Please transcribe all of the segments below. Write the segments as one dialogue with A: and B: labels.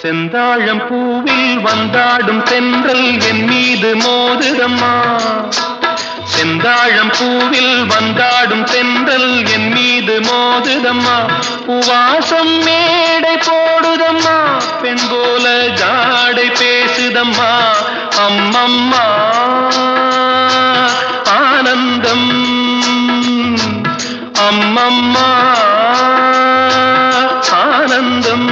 A: செந்தாழம் பூவில் வந்தாடும் தென்றல் என் மீது மோதுதம்மா. செந்தாழம் பூவில் வந்தாடும் தென்றல் என் மீது மோதுதம்மா. உவாசம் மேடை போடுதம்மா, பெண் போல ஜாடை பேசுதம்மா. அம்மம்மா ஆனந்தம், அம்மம்மா ஆனந்தம்.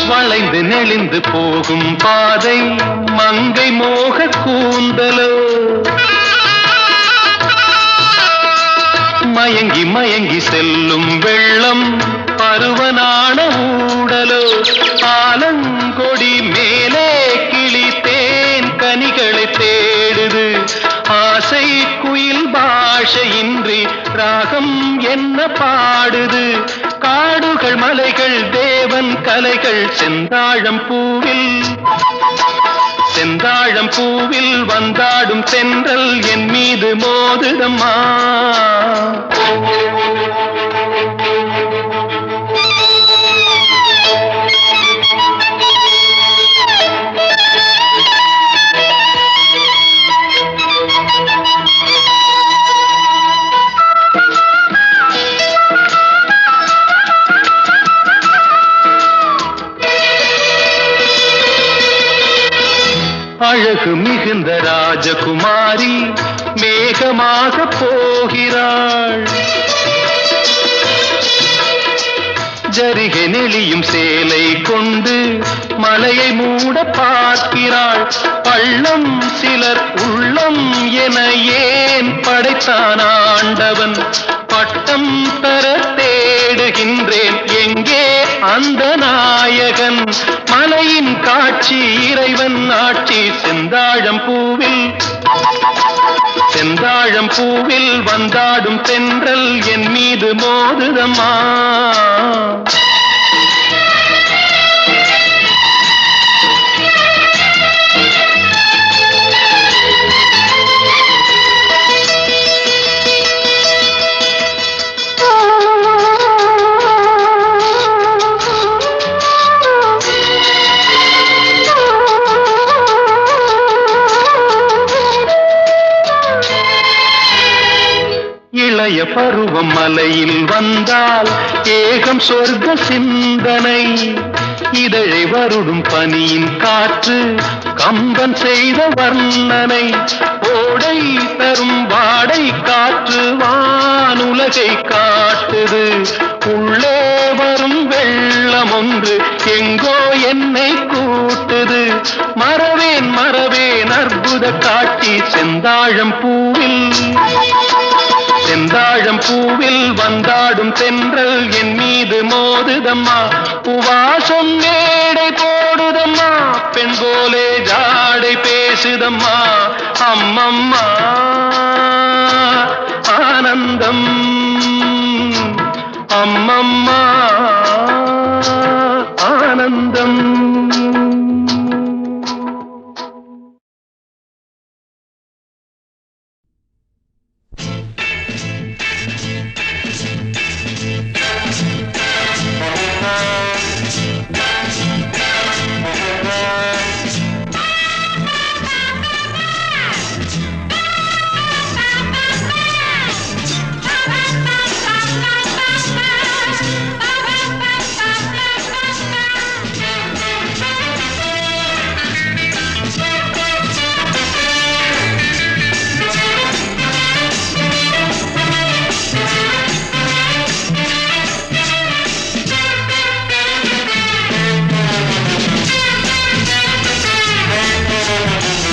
A: வளைந்து நெளிந்து போகும் பாதை மங்கை மோக கூந்தலோ, மயங்கி மயங்கி செல்லும் வெள்ளம் பருவனான ஊடலோ. ஆலங்கொடி மேலே கிளி தேன் கனிகளை தேடுது, ஆசை குயில் பாஷையின்றி ராகம் என்ன பாடுது. காடுகள் மலைகள் தேவன் கலைகள் செந்தாழம் பூவில், செந்தாழம் பூவில் வந்தாடும் தென்றல் என் மீது மோதுதம்மா. அழகு மிகுந்த ராஜகுமாரி மேகமாக போகிறாள், ஜரிகை நெளியும் சேலை கொண்டு மலையை மூட பார்க்கிறாள். பள்ளம் சிலர் உள்ளம் என ஏன் படைத்தான் ஆண்டவன்? பட்டம் தர தேடுகின்றேன், எங்கே அந்த நாயகன்? மலையின் காட்சி இறைவன் ஆட்சி செந்தாழம் பூவில், செந்தாழம் பூவில் வந்தாடும் தென்றல் என் மீது மோதுதம்மா. இளைய பருவம் மலையில் வந்தால் ஏகம் சொர்க்க சிந்தனை. இதழை வருடும் பனியின் காற்று கம்பன் செய்த வர்ணனை. ஓடை தரும் வாடை காற்று வானுலகை காட்டுது. உள்ளே வரும் வெள்ளம் ஒன்று எங்கோ என்னை கூட்டுது. மறவேன் மறவேன் அற்புத காட்சி செந்தாழம் பூவில், செந்தாழம் பூவில் வந்தாடும் தென்றல் என் மீது மோதுதம்மா. உவாசம் மேடை போடுதம்மா, பெண் போலே ஜாடை பேசுதம்மா. அம்மம்மா ஆனந்தம், அம்மம்மா ஆனந்தம்.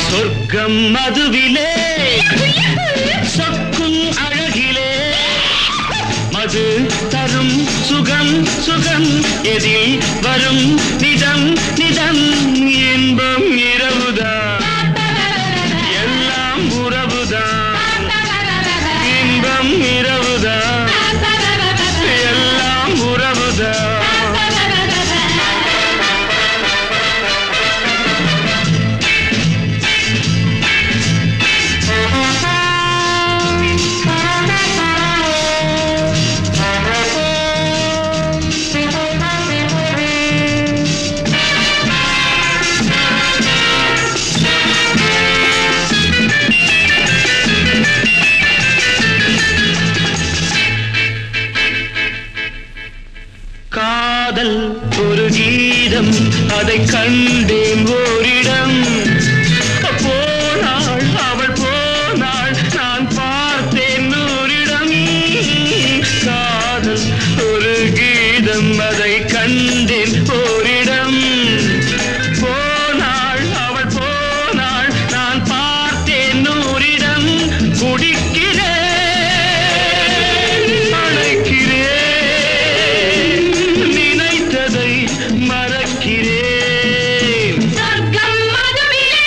B: சொர்க்கம் மதுவிலே சொக்கும் அழகிலே மது தரும் சுகம் சுகம் எதில் வரும் நிதம் நிதம் கண்டேன் ஓரிடம். போனாள் அவள் போனாள், நான் பார்த்தேன் நூறிடம். காதல் ஒரு கீதம், அதை கண்டேன் ஓரிடம். போனாள் அவள் போனாள், நான் பார்த்தேன் நூறிடம். குடிக்கிறேன் அழைக்கிறேன், நினைத்ததை மறக்கிறேன்.
C: சொர்க்கம் மதுவிலே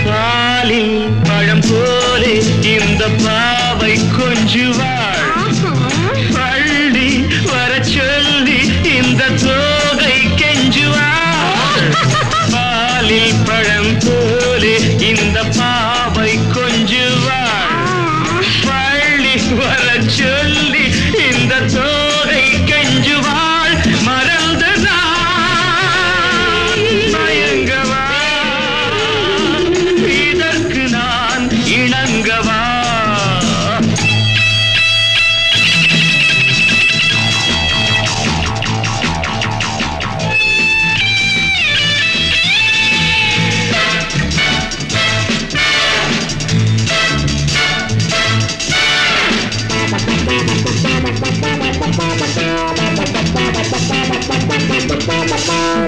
B: பாலில் பழம் போலே இந்த பாவை கொஞ்சுவாள். பள்ளி வர சொல்லி இந்த தோகை கெஞ்சுவாள். பாலில் பழம் போலே இந்த பாவை கொஞ்சுவாள். பள்ளி வர சொல்லி இந்த தோகை கெஞ்சுவாள். மறந்து நான் மயங்கவா, இதற்கு நான் இணங்கவா?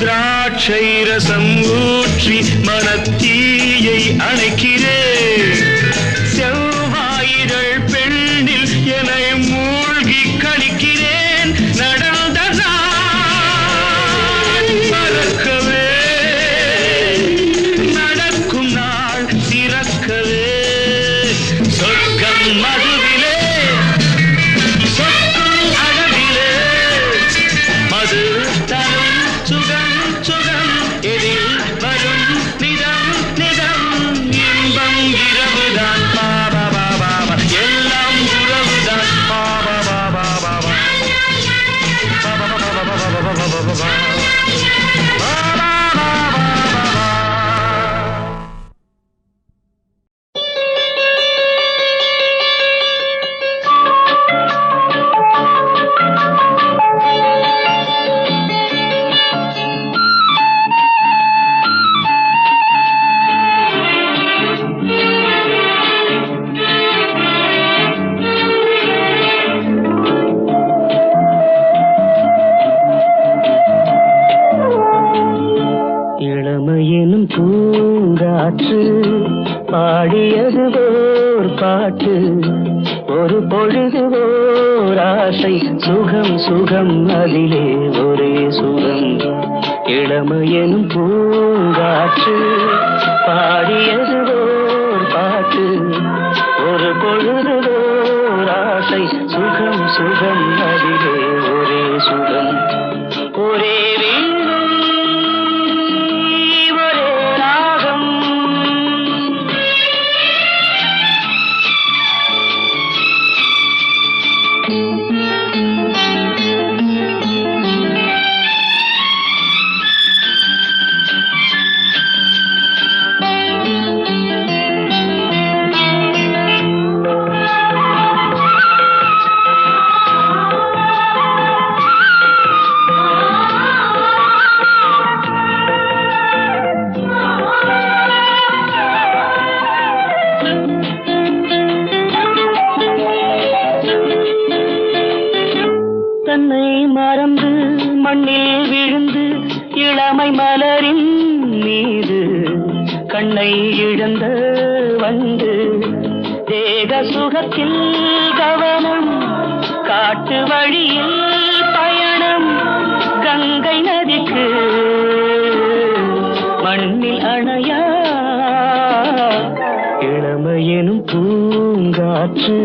B: திராட்சை ரசம் ஊற்றி மனத்தீயை அணைக்கிறேன். செவ்வாயிரள் பெண்ணில் என்னை மூழ்கி கழிக்கிறேன். நடந்த நாள் மறக்கவே, நடக்கும் நாள் திறக்கவே. சொர்க்கம் மதுவிலே, சொற்கும் அழகிலே, மது தரும் சுகம் சுகம், எதில் வரும் நிதம் நிதம். இன்பம் இரவுதான் பாபா பாபா, எல்லாம் உறவுதான் பாபா பாபா பாபா பாபா பாபா பாபா. இளமையெனும் பூங்காற்று பாடியது ஓர் பாட்டு, ஒரு பொழுது ஓர் ஆசை, சுகம் சுகம் அதிலே ஒரே சுகம். இளமையெனும் பூங்காற்று பாடியது ஓர் பாட்டு, ஒரு பொழுது ஓர் ஆசை, சுகம் சுகம் அதிலே ஒரே சுகம். ஒரே கண்ணை இழந்த வந்து தேக சுகத்தில் கவனம், காட்டு வழியில் பயணம், கங்கை நதிக்கு மண்ணில் அணையா இளமையெனும் பூங்காற்று.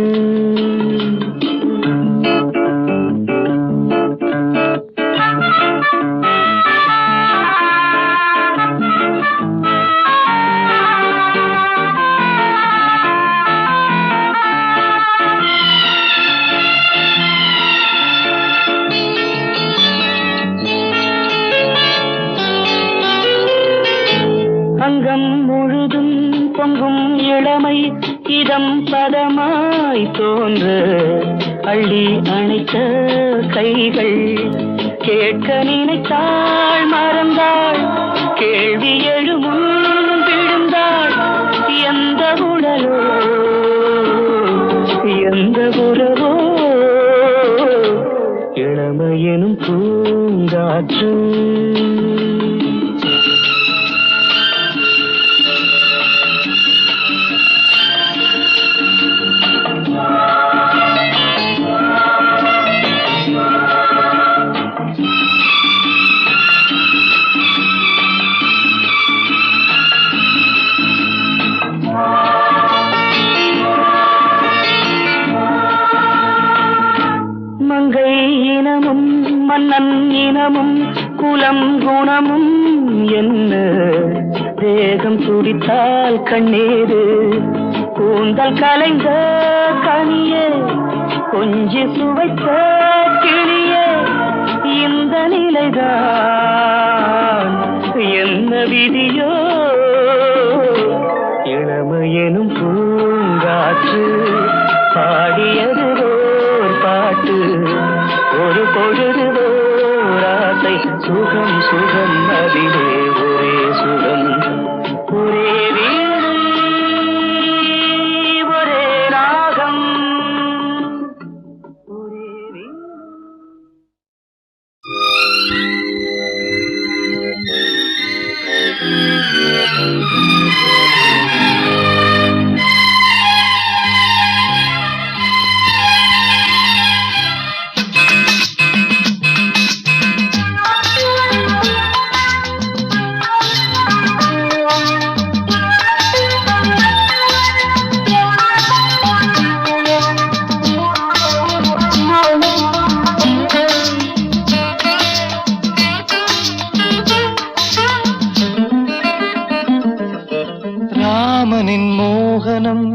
B: பாதமாய் தோன்ற அள்ளி அணைத்த கைகள் கேட்க நினைத்தாள் மறந்தாள் கேள்வி எழுமுன் விழுந்தாள் எந்த உடலோ எந்த உறவோ இளமையெனும் பூங்காற்று மங்கை இனமும் மன்னன் இனமும் குலம் குணமும் என்ன தேகம் துடித்தால் கண்ணீரு கூந்தல் கலைந்த கனியே கொஞ்சி சுவைத்த கிளியே இந்த நிலைதான் என்ன விதியோ இளமையெனும் பூங்காற்று பாடியது ஓர் பாட்டு ஒரு பொழுது ஓராசை சுகம் சுகம் அதிலே ஒரே சுகம் ஒரே வீடு ஒரே ராகம் ஒரே வீடு
A: ராமனின் மோகனம்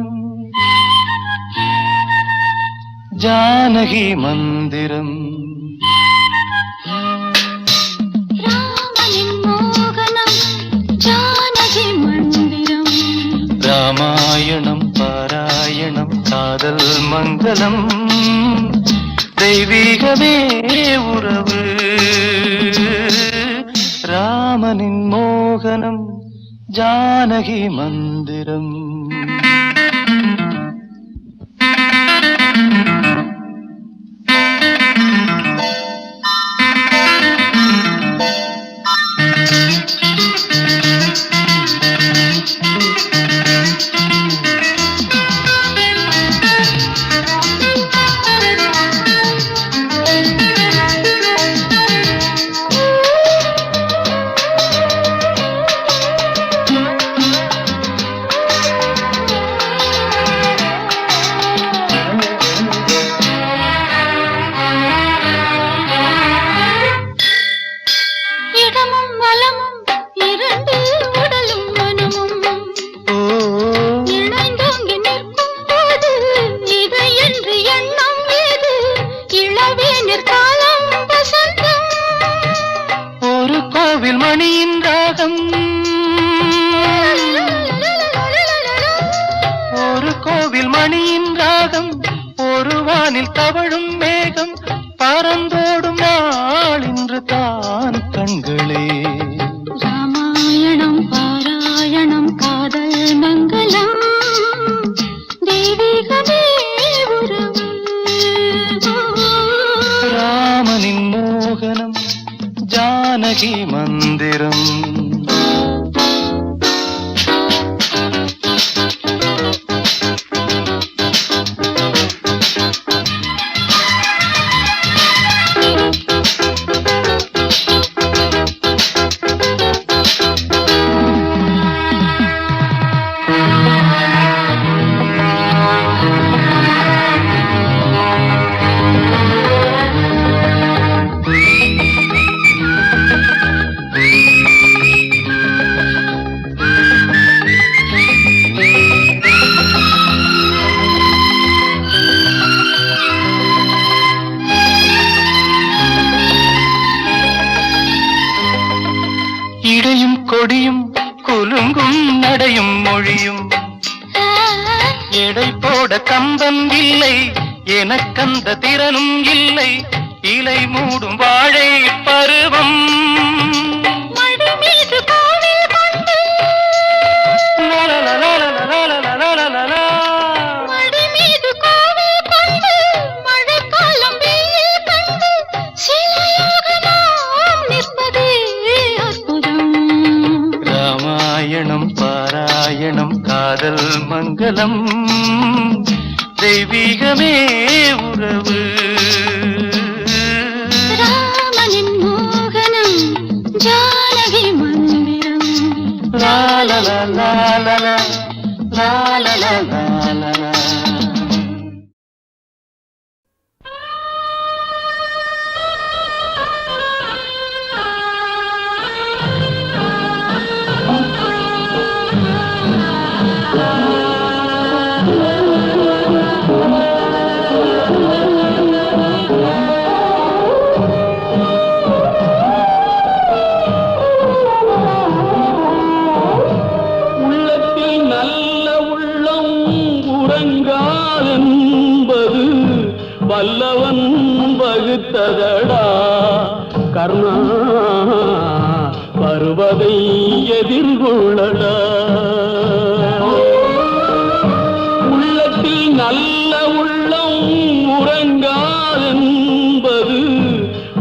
A: ஜானகி மந்திரம்
C: ராமனின் மோகனம் ஜானகி மந்திரம்
A: ராமாயணம் பாராயணம் காதல் மங்களம் தெய்வீகமே உறவு ராமனின் மோகனம் ஜானகி மந்திரம்
C: இடமும் வலமும் இரண்டு உடலும் மனமும் இணைந்தோங்கி நிற்கும் போது இது என்று எண்ணம் ஏது இளவேனிற் காலம் வசந்தம்
A: ஒரு கோவில் மணியின் ராகம் ஒரு கோவில் மணியின் ராகம் ஒரு வானில் தவழும் மேகம் பறந்தோடும் நாள் இன்று தான் கண்களே
C: ராமாயணம் பாராயணம் காதல் மங்களம் தெய்வீகமே உறவு
A: ராமனின் மோகனம் ஜானகி மந்திரம் இடையும் கொடியும் குலுங்கும் நடையும் மொழியும் எடை போட கம்பம் இல்லை, எனக்கந்த திறனும் இல்லை. இலை மூடும் வாழை பருவம்
C: மடி மீது கோவில் கொண்டு மடி மீது கோவில் கொண்டு மழைக்காலம் வெயில் கண்டு சிலையாக நாம் நிற்பதே அற்புதம்.
A: ராமாயணம் பாராயணம் காதல் மங்களம், தெய்வீகமே உறவு.
C: ராமனின் மோகனம் ஜானகி மந்திரம்.
A: லா லா லா லா லா லா லா லா லா லா லா.
B: வல்லவன் வகுத்ததடா கர்ணா, வருவதை எதிர்கொள்ளடா. உள்ளத்தில் நல்ல உள்ளம் உறங்காதென்பது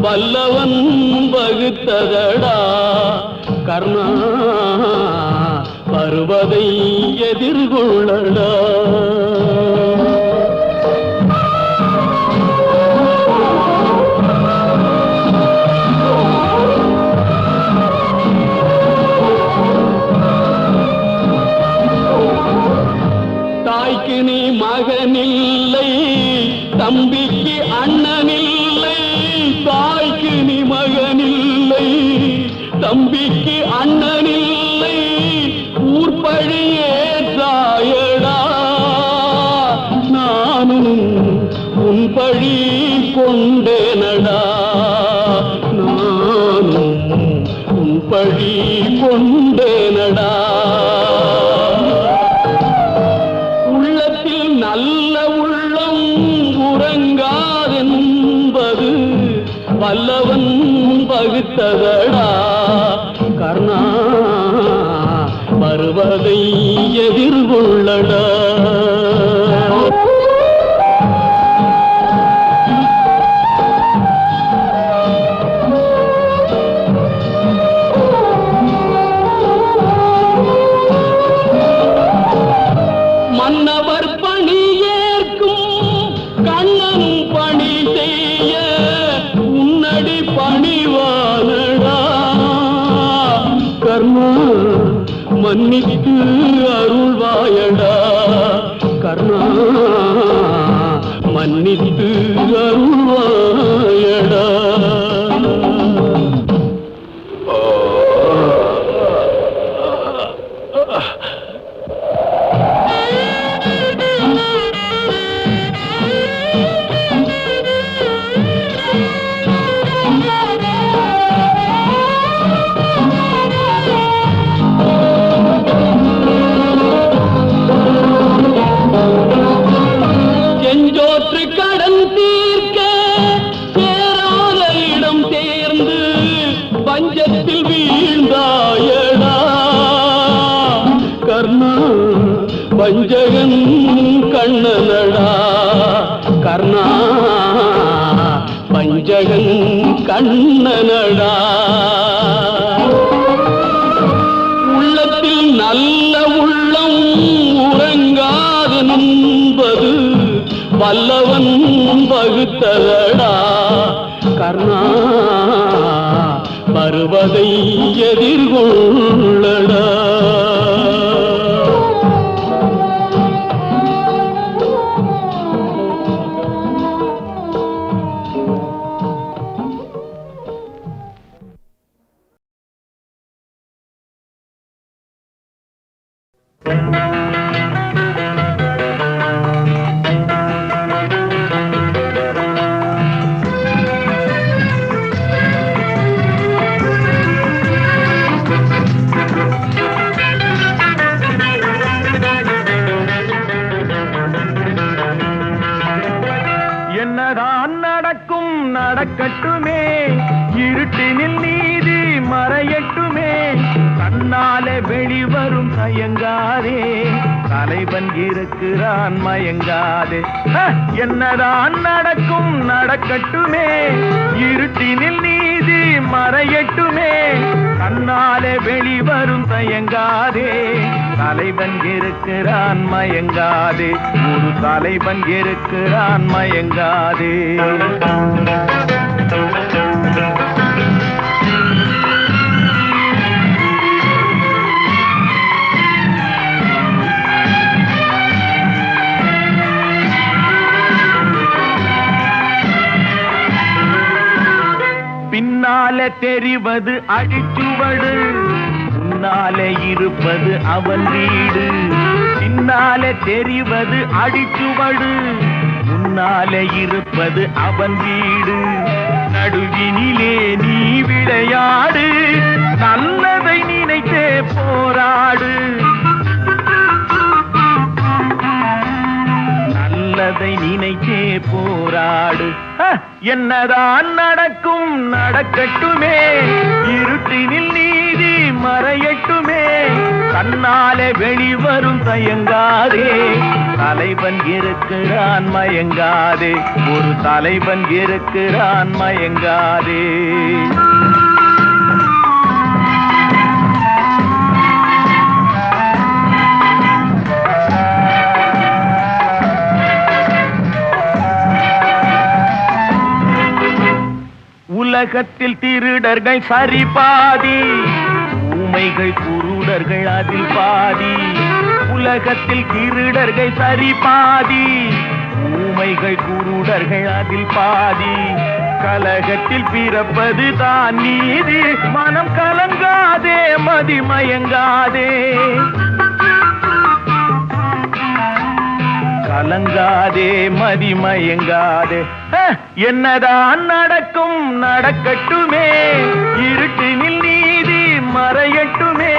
B: வல்லவன் வகுத்ததடா கர்ணா, வருவதை எதிர்கொள்ளடா. தாய்க்கு நீ மகனில்லை, தம்பிக்கு அண்ணனில்லை. தாய்க்கு நீ மகனில்லை, தம்பிக்கு அண்ணனில்லை. ஊர்பழியே தாயடா, நானும் உன் பழி கொண்டேனடா. நானும் உன் பழி கொண்டேனடா. நல்ல உள்ளம் உறங்காதென்பது வல்லவன் வகுத்ததடா கர்ணா, வருவதை எதிர்கொள்ளடா. மன்னவர் பணி ஏற்கும் கண்ணனும் பணி செய்ய உன்னடி பணிவானடா கர்ணா, மன்னித்து அருள்வாயடா கர்ணா, மன்னித்து அருள்வாயடா. செஞ்சோற்று கடன் தீர்க்க சேராத இடம் தேர்ந்து பஞ்சத்தில் வீழ்ந்தாயடா கர்ணா, வஞ்சகன் கண்ணனடா கர்ணா, வஞ்சகன் கண்ணனடா. உள்ளத்தில் நல்ல உள்ளம் உறங்காதென்பது வல்லவன் வகுத்ததடா கர்ணா, வருவதை எதிர்கொள்ளடா.
D: நடக்கட்டுமே, இருட்டினில் நீதி மறையட்டுமே, கண்ணாலே வெளிவரும் தயங்காதே, தலைவன் இருக்கிறான் மயங்காதே. என்னதான் நடக்கும் நடக்கட்டுமே, இருட்டினில் நீதி மறையட்டுமே, கண்ணாலே வெளிவரும் தயங்காதே, தலைவன் இருக்கிறான் மயங்காதே, ஒரு தலைவன் இருக்கிறான் மயங்காதே. பின்னாலே தெரிவது அடிச்சுவடு, முன்னாலே இருப்பது அவன் வீடு. பின்னாலே தெரிவது அடிச்சுவடு, முன்னாலே இருப்பது அவன் வீடு. நடுவினிலே நீ விளையாடு, நல்லதை நினைத்தே போராடு, நல்லதை நினைத்தே போராடு. என்னதான் நடக்கும் நடக்கட்டுமே, இருட்டினில் நீதி மறையட்டுமே, கண்ணாலே வெளிவரும் தயங்காதே, தலைவன் இருக்கிறான் மயங்காதே, ஒரு தலைவன் இருக்கிறான் மயங்காதே. உலகத்தில் திருடர்கள் சரி பாதி, ஊமைகள் குருடர்கள் அதில் பாதி. உலகத்தில் திருடர்கள் சரி பாதி, ஊமைகள் குருடர்கள் அதில் பாதி. கலகத்தில் பிறப்பது தான் நீதி, மனம் கலங்காதே மதிமயங்காதே, கலங்காதே மதிமயங்காதே. என்னதான் நடக்கும் நடக்கட்டுமே, இருட்டினில் நீதி மறையட்டுமே,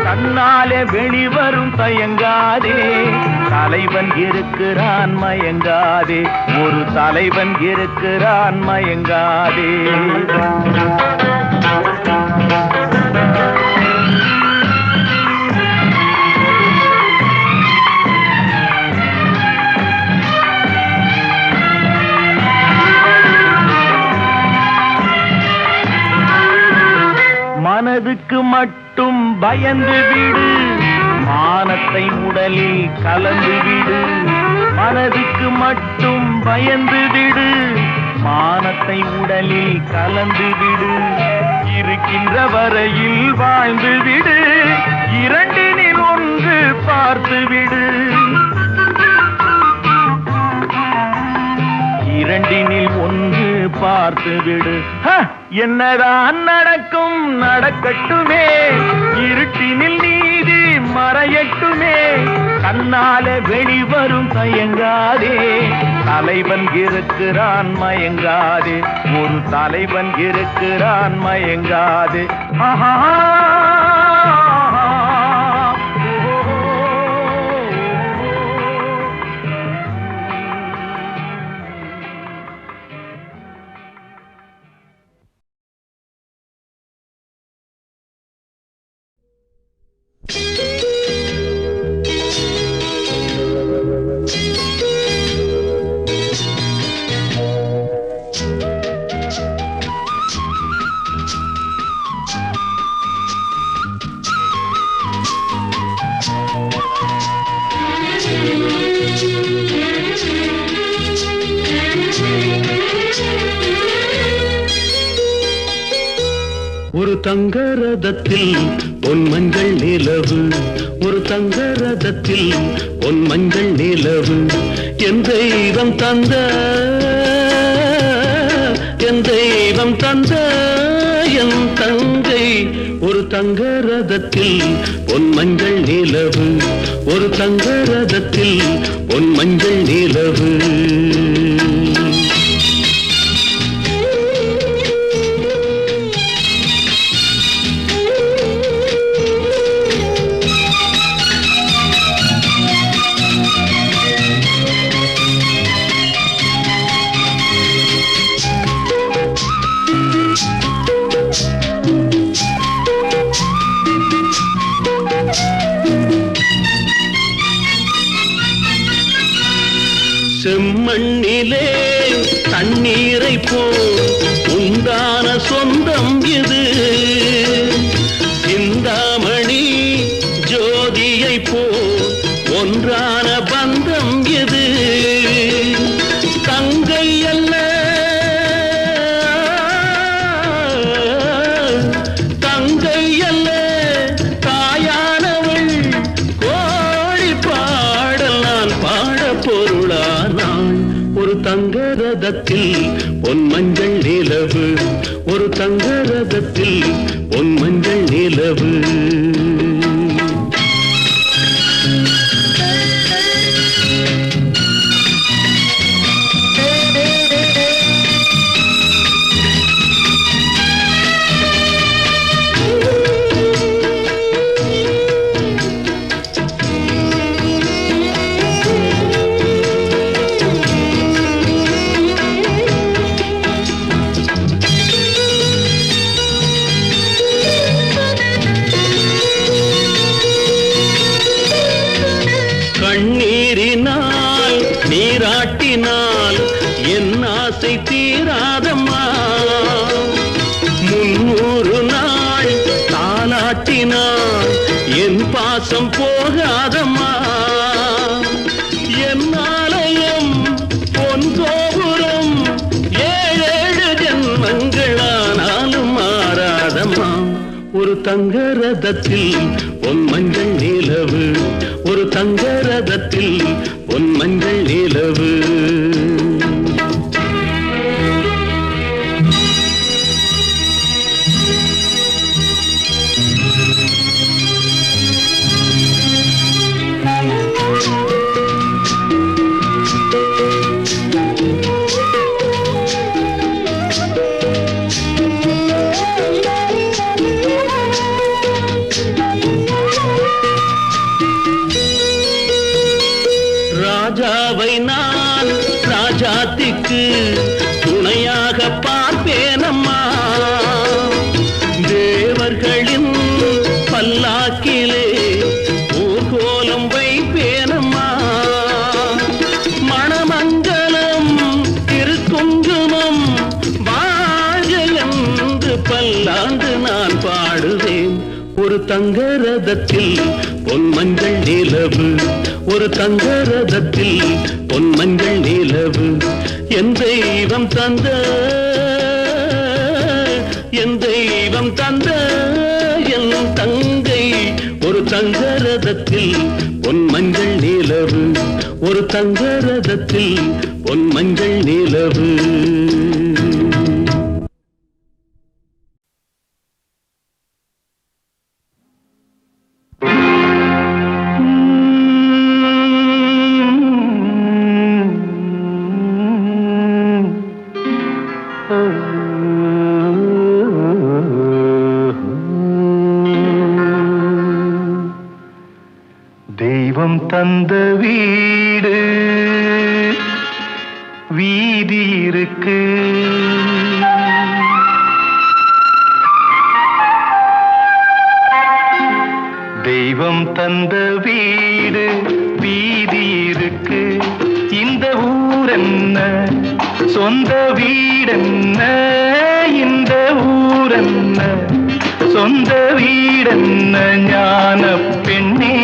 D: கண்ணாலே வெளிவரும் தயங்காதே, தலைவன் இருக்கிறான் மயங்காதே, ஒரு தலைவன் இருக்கிறான் மயங்காதே. மனதுக்கு மட்டும் பயந்து விடு, மானத்தை உடலில் கலந்து விடு. மனதுக்கு மட்டும் பயந்து விடு, மானத்தை உடலில் கலந்து விடு. இருக்கின்ற வரையில் வாழ்ந்து விடு, இரண்டினில் ஒன்று பார்த்து விடு, இரண்டினில் ஒன்று பார்த்து விடு. என்னதான் நடக்கும் நடக்கட்டுமே, இருட்டினில் நீதி மறையட்டுமே, கண்ணாலே வெளிவரும் தயங்காதே, தலைவன் இருக்கிறான் மயங்காதே, ஒரு தலைவன் இருக்கிறான் மயங்காதே. ஆஹா
B: ஒரு தங்க ரதத்தில் பொன் மஞ்சள் நிலவு, ஒரு தங்க ரதத்தில் பொன் மஞ்சள் நிலவு, என் தெய்வம் தந்த என் தெய்வம் தந்த என் தங்கை. ஒரு தங்க ரதத்தில் பொன் மஞ்சள் நிலவு, ஒரு தங்க ரதத்தில் பொன் மஞ்சள் நிலவு. உண்டான சொந்தம் இது. சிந்தாமணி ஜோதியை போல் ஒன்றான பந்தம் இது. தங்கை அல்ல தங்கை அல்ல தாயானவள். கோழி பாடல் நான் பாட பொருளானாள். ஒரு தங்க ரதத்தில் பொன் மஞ்சள் நிலவு, ஒரு தங்க ரதத்தில் பொன் மஞ்சள் நிலவு. கண்ணீரினால் நீராட்டினால் என் ஆசை தீராதம்மா. 300 நாள் தாலாட்டினால் என் பாசம் போகாதம்மா. என் ஆலயம் பொன் கோபுரம் 7 ஜென்மங்களானாலும் மாறாதம்மா. ஒரு தங்க ரதத்தில் பொன் மஞ்சள் நிலவு, ஒரு தங்க ரதத்தில் பொன் மஞ்சள் நிலவு. ராஜாவை நான் ராஜாத்திக்கு துணையாக பார்ப்பேனம்மா. தேவர்களின் பல்லாக்கிலே ஊர்கோலம் வைப்பேனம்மா. மணமங்கலம் திருக்குங்குமம் வாழ்க என்று பல்லாண்டு நான் பாடுவேன். ஒரு தங்க ரதத்தில் பொன் மஞ்சள் நிலவு, ஒரு தங்க ரதத்தில் பொன் மஞ்சள் நிலவு. என் தெய்வம் தந்த என் தெய்வம் தந்த என் தங்கை. ஒரு தங்க ரதத்தில் பொன் மஞ்சள் நிலவு, ஒரு தங்க ரதத்தில் பொன் மஞ்சள் நிலவு.
D: தெய்வம் தந்த வீடு வீதி இருக்கு. தெய்வம் தந்த வீடு வீதி இருக்கு. இந்த ஊரென்ன சொந்த வீடென்ன, இந்த ஊரென்ன சொந்த வீடென்ன. ஞான பெண்ணே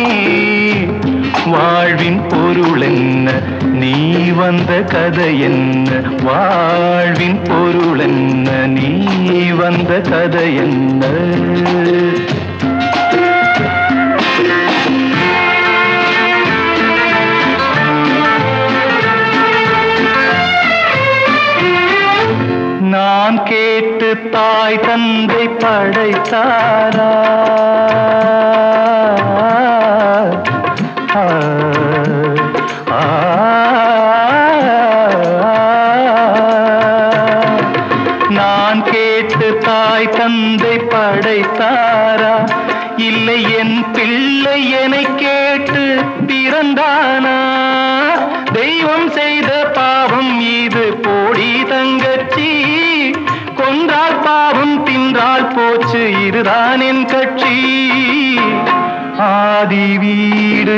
D: வாழ்வின் பொருள் என்ன, நீ வந்த கதை என்ன. வாழ்வின் பொருள் என்ன, நீ வந்த கதை என்ன. நான் கேட்டு தாய் தந்தை படைத்தாரா? நான் கேட்டு தாய் தந்தை படைத்தாரா? இல்லை என் பிள்ளை என்னை கேட்டு பிறந்தானா? தெய்வம் செய்த பாவம் இது போடி தங்கச்சி. கொன்றால் பாவம் தின்றால் போச்சு, இதுதான் என் கட்சி. ஆதி வீடு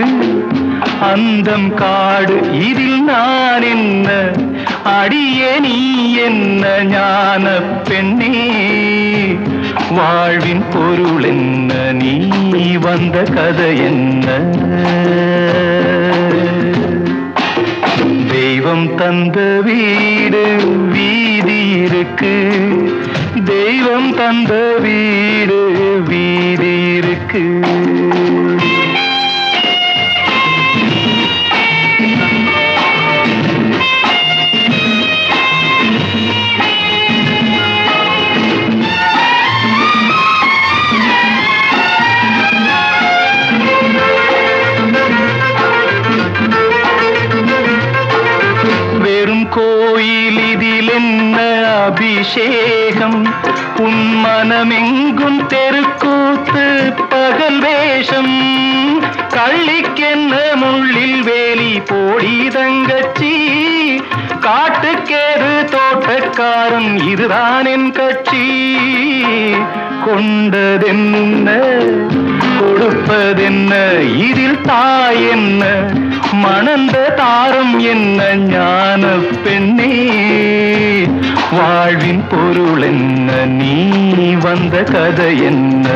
D: அந்தம் காடு, இதில் நான் என்ன அடியே நீ என்ன ஞான பெண்ணே வாழ்வின் பொருள் என்ன நீ வந்த கதை என்ன தெய்வம் தந்த வீடு வீதி இருக்கு தெய்வம் தந்த வீடு வீதி இருக்கு கோயில் இதில் என்ன அபிஷேகம் உன் மனமெங்கும் தெருக்கூத்து பகல் வேஷம் கள்ளிக்கென்ன முள்ளில் வேலி போடி தங்கச்சி காட்டுக்கேது தோட்டக்காரன் இதுதான் என் கட்சி கொண்டதென்ன கொடுப்பதென்ன இதில் தாய் என்ன மணந்த தாரம் என்ன ஞான பெண்ணே வாழ்வின் பொருள் என்ன நீ வந்த கதை என்ன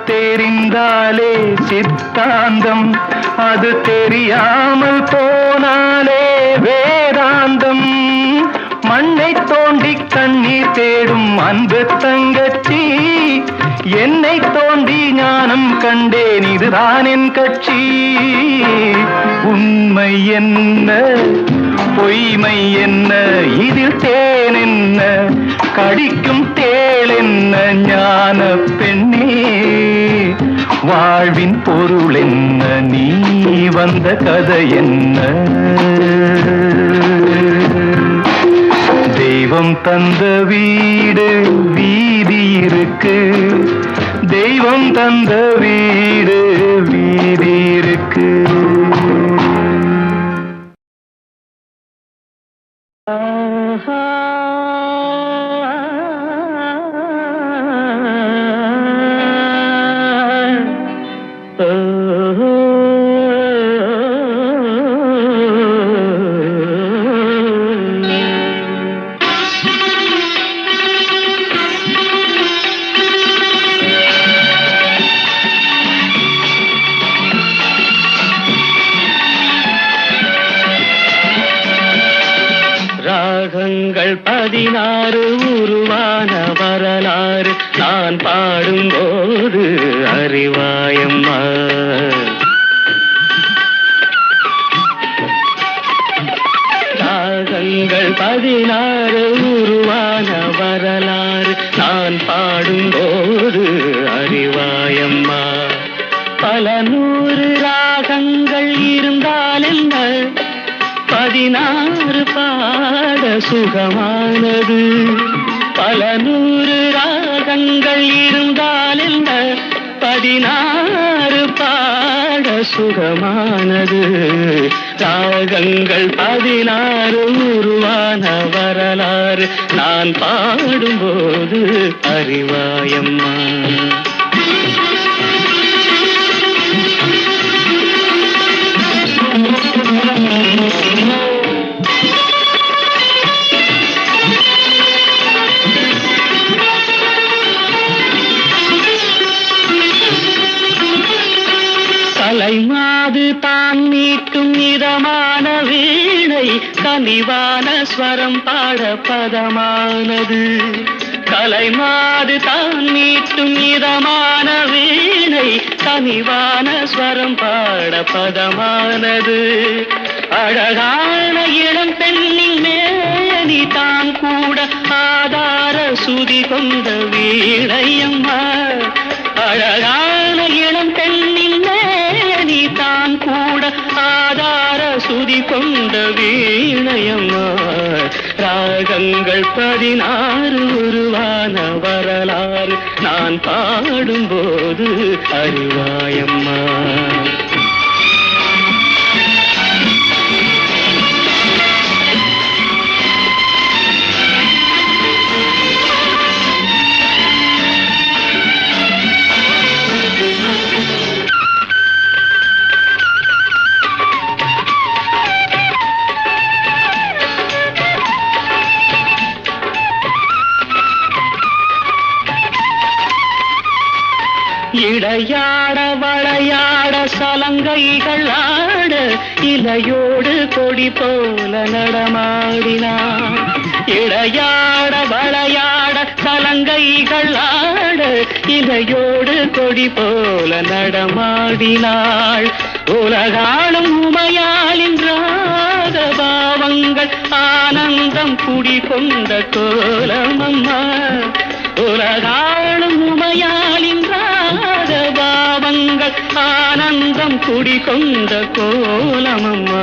D: தெரிந்தாலே சித்தாந்தம் அது தெரியாமல் போனாலே வேதாந்தம் மண்ணை தோண்டி கண்ணீர் தேடும் அன்பு தங்கச்சி என்னை தோண்டி ஞானம் கண்டேன் இதுதான் என் கட்சி உண்மை என்ன பொய்மை என்ன இதில் தேன் என்ன கடிக்கும் தேள் என்ன ஞான பெண்ணே வாழ்வின் பொருள் என்ன நீ வந்த கதை என்ன தெய்வம் தந்த வீடு வீதி இருக்கு தெய்வம் தந்த வீடு வீதி இருக்கு
B: ராகங்கள் 16 உருவான வரலாறு நான் பாடும்போது அறிவாயம்மா ராகங்கள் 16 உருவான வரலாறு நான் பாடும்போது அறிவாயம்மா பல 100 ராகங்கள் இருந்தால் என்ன 16 பாட சுகமானது பல 100 ராகங்கள் இருந்தால் என்ன 16 பாட சுகமானது ராகங்கள் 16 உருவான வரலாறு நான் பாடும்போது அறிவாயம்மா கலைமாது தான் மீட்டும் இதமான வீணை கனிவான ஸ்வரம் பாட பதமானது கலைமாது தான் மீட்டும் இதமான வீணை கனிவான ஸ்வரம் பாட பதமானது அழகான இளம் பெண்ணின் மேனி தான் கூட ஆதார சுதி கொண்ட வீணையம்மா அழகான இளம் பெண்ணின் மேனி தான் கூட ஆதார சுதி கொண்ட வீணையம்மா ராகங்கள் 16 பாடும்போது அறிவாயம்மா. இடையாட வளையாட சலங்கைகள் ஆட இலையோடு கொடி போல நடமாடினான். இடையாட வளையாட சலங்கைகள் ஆட இலையோடு கொடி போல நடமாடினாள். உலகாளும் உமையாளின் ராக பாவங்கள் ஆனந்தம் குடிகொண்ட கோலமம்மா. உலகாளும் உமையாளின் பாவங்கள் ஆனந்தம் குடிகொண்ட கோலமம்மா.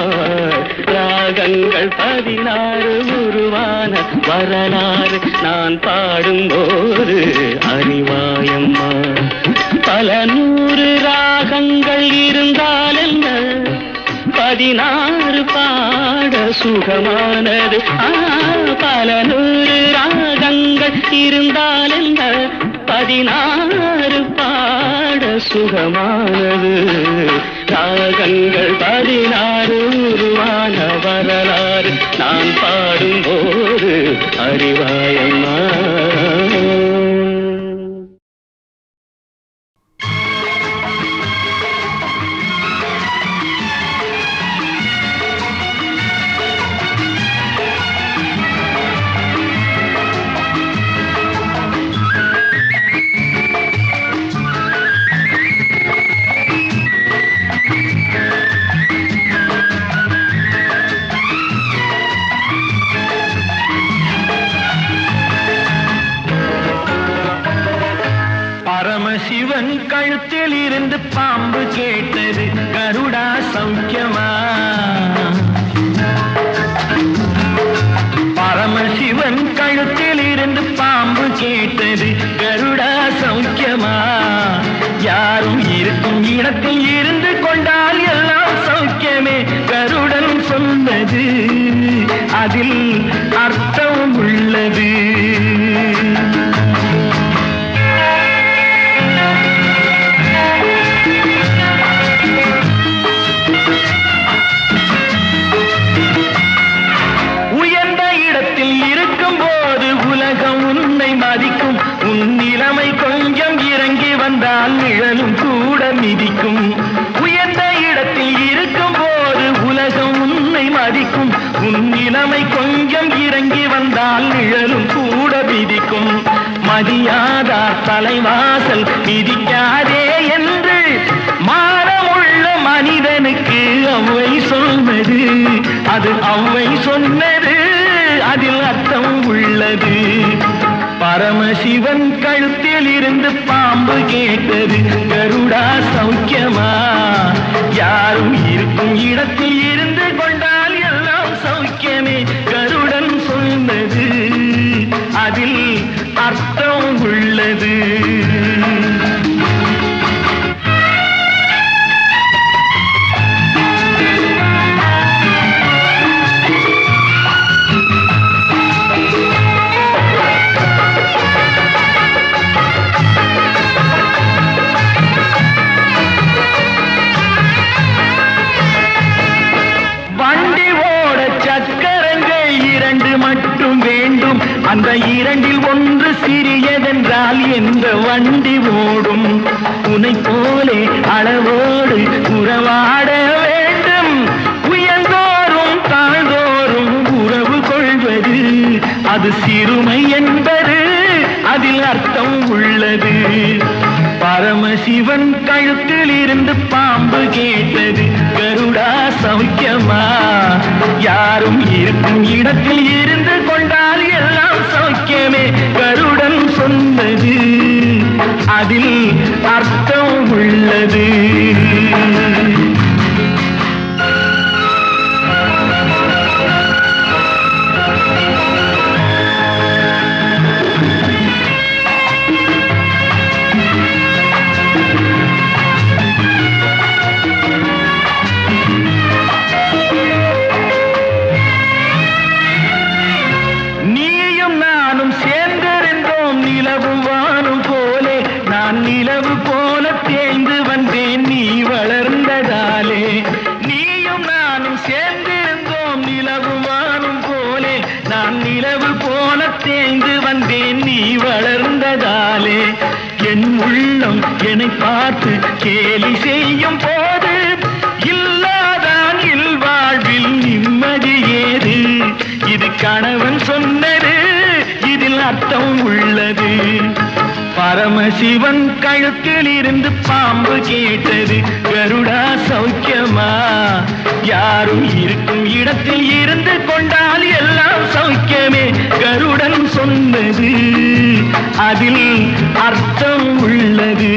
B: ராகங்கள் 16 உருவான வரலாறு நான் பாடும்போது அறிவாயம்மா. பல 100 ராகங்கள் இருந்தால் என்ன 16 பாட சுகமானது. பல 100 ராகங்கள் இருந்தால் என்ன 16 பாட சுகமானது. ராகங்கள் 16 உருவான வரலாறு நான் பாடும்போது அறிவாயம்மா.
D: பரமசிவன் கழுத்தில் இருந்து பாம்பு கேட்டது கருடா சௌக்கியமா. பரமசிவன் கழுத்தில் இருந்து பாம்பு கேட்டது கருடா சௌக்கியமா. யாரும் இருக்கும் இடத்தில் இருந்து கொண்டால் எல்லாம் சௌக்கியமே கருடன் சொன்னது. அதில் அர்த்தம் உள்ளது. நிழலும் கூட மிதிக்கும். உயர்ந்த இடத்தில் இருக்கும் போது உலகம் உன்னை மதிக்கும். உன் நிலைமை கொஞ்சம் இறங்கி வந்தால் நிழலும் கூட மிதிக்கும். மதியாதார் தலைவாசல் மிதிக்காதே என்று மானமுள்ள மனிதனுக்கு அவ்வை சொன்னது. அது அவ்வை சொன்னது. அதில் அர்த்தம் உள்ளது. பரமசிவன் கழுத்தில் இருந்து பாம்பு கேட்டது கருடா சௌக்கியமா. யாரும் இருக்கும் இடத்தில் இருந்து கொண்டால் எல்லாம் சௌக்கியமே கருடன் சொன்னது. அதில் அர்த்தம் உள்ளது. அந்த இரண்டில் ஒன்று சிறியதென்றால் எந்த வண்டி ஓடும். உன்னை போலே அளவோடு உறவாட வேண்டும். உயர்ந்தோறும் தாழ்ந்தோறும் உறவு கொள்வது அது சிறுமை என்பது. அதில் அர்த்தம் உள்ளது. பரமசிவன் கழுத்தில் இருந்து பாம்பு கேட்டது கருடா சௌக்கியமா. யாரும் இருக்கும் இடத்தில் இருந்து கொண்டால் எல்லாம் சௌக்கியமே கருடன் சொன்னது. அதில் அர்த்தம் உள்ளது. என் உள்ளம் என்னை பார்த்து கேலி செய்யும் போது இல்லாதான் இல்வாழ்வில் நிம்மதி ஏது இது கணவன் சொன்னது இதில் அர்த்தம் உள்ளது பரமசிவன் கழுத்தில் இருந்து பாம்பு கேட்டது கருடா சௌக்கியமா யாரும் இருக்கும் இடத்தில் இருந்து கொண்டால் எல்லாம் சௌக்கியமே கருடன் சொன்னது அதில் அர்த்தம் உள்ளது